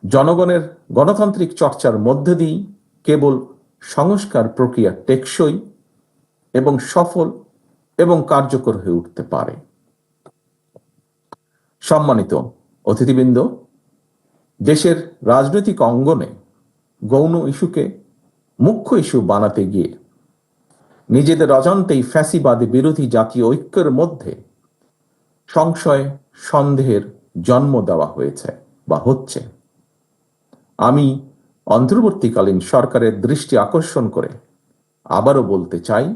জনগণের গণতান্ত্রিক চর্চার মধ্য দিয়েই কেবল সংস্কার প্রক্রিয়া টেকসই এবং সফল এবং কার্যকর হয়ে উঠতে পারে। সম্মানিত অতিথিবৃন্দ, দেশের রাজনৈতিক অঙ্গনে গৌণ ইস্যুকে মুখ্য ইস্যু বানাতে গিয়ে নিজেদের অজান্তেই ফ্যাসিবাদী বিরোধী জাতীয় ঐক্যের মধ্যে সংশয় সন্দেহের জন্ম দেওয়া হয়েছে বা হচ্ছে। আমি অন্তর্বর্তীকালীন সরকারের দৃষ্টি আকর্ষণ করে আবারও বলতে চাই,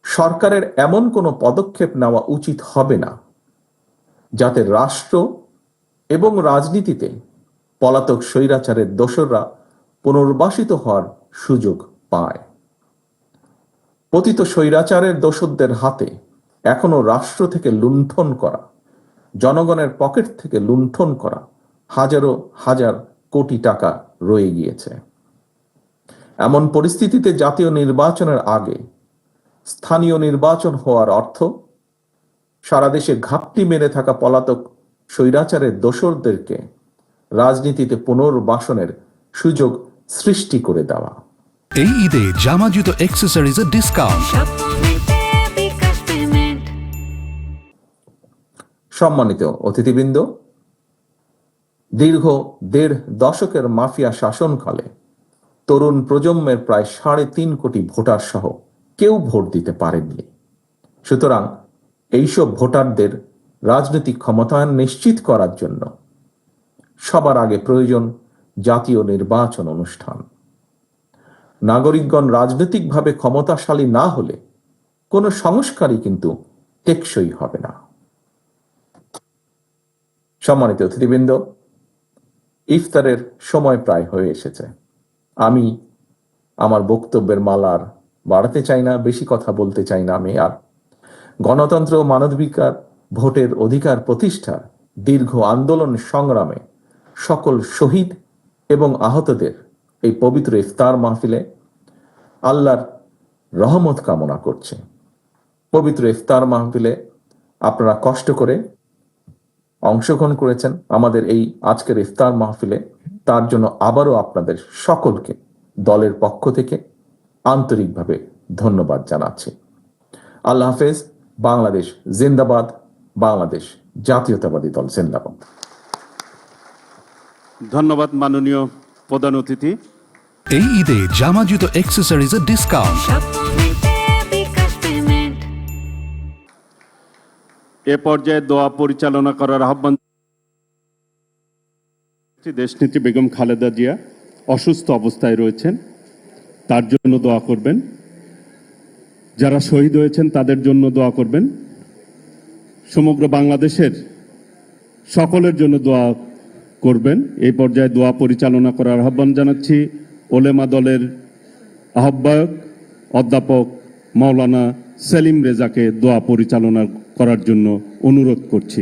সরকারের এমন কোনো পদক্ষেপ নেওয়া উচিত হবে না যাতে রাষ্ট্র এবং রাজনীতিতে পলাতক স্বৈরাচারের দোসররা পুনর্বাসিত হওয়ার সুযোগ পায়। পতিত স্বৈরাচারের দোসরদের হাতে এখনো রাষ্ট্র থেকে লুণ্ঠন করা, জনগণের পকেট থেকে লুণ্ঠন করা হাজারো হাজার কোটি টাকা রয়ে গিয়েছে। এমন পরিস্থিতিতে জাতীয় নির্বাচনের আগে স্থানীয় নির্বাচন হওয়ার অর্থ সারা দেশে ঘাপটি মেরে থাকা পলাতক স্বৈরাচারের দোসরদেরকে রাজনীতিতে পুনর্বাসনের সুযোগ সৃষ্টি করে দেওয়া। এই ঈদে জামা জুতো অ্যাক্সেসরিজের ডিসকাউন্ট। সম্মানিত অতিথিবৃন্দ, দীর্ঘ 1.5 দশকের মাফিয়া শাসনকালে তরুণ প্রজন্মের প্রায় 3.5 কোটি ভোটার সহ কেউ ভোট দিতে পারেননি। সুতরাং এইসব ভোটারদের রাজনৈতিক ক্ষমতায়ন নিশ্চিত করার জন্য সবার আগে প্রয়োজন জাতীয় নির্বাচন অনুষ্ঠান। নাগরিকগণ রাজনৈতিকভাবে ক্ষমতাশালী না হলে কোনো সংস্কারই কিন্তু টেকসই হবে না। সম্মানিত অতিথিবৃন্দ, ইফতারের সময় প্রায় হয়ে এসেছে। আমি আমার বক্তব্যের মালার বাড়াতে চাই না, বেশি কথা বলতে চাই না। আমি আর গণতন্ত্র ও মানবাধিকার ভোটের অধিকার প্রতিষ্ঠার দীর্ঘ আন্দোলন সংগ্রামে সকল শহীদ এবং আহতদের এই পবিত্র ইফতার মাহফিলে আল্লাহর রহমত কামনা করছে। পবিত্র ইফতার মাহফিলে আপনারা কষ্ট করে অংশগ্রহণ করেছেন আমাদের এই আজকের ইফতার মাহফিলে, তার জন্য আবারও আপনাদের সকলকে দলের পক্ষ থেকে আন্তরিকভাবে ধন্যবাদ জানাচ্ছি। আল্লাহ হাফেজ। বাংলাদেশ জিন্দাবাদ। বাংলাদেশ জাতীয়তাবাদী দল জিন্দাবাদ। ধন্যবাদ মাননীয় প্রধান অতিথি। এই ঈদে জামা জুতো অ্যাক্সেসরিজের ডিসকাউন্ট। এ পর্যায়ে দোয়া পরিচালনা করার আহ্বান। দেশনেত্রী বেগম খালেদা জিয়া অসুস্থ অবস্থায় রয়েছেন, তার জন্য দোয়া করবেন। যারা শহীদ হয়েছেন তাদের জন্য দোয়া করবেন। সমগ্র বাংলাদেশের সকলের জন্য দোয়া করবেন। এই পর্যায়ে দোয়া পরিচালনা করার আহ্বান জানাচ্ছি ওলেমা দলের আহ্বায়ক অধ্যাপক মাওলানা সেলিম রেজাকে দোয়া পরিচালনা করার জন্য অনুরোধ করছি।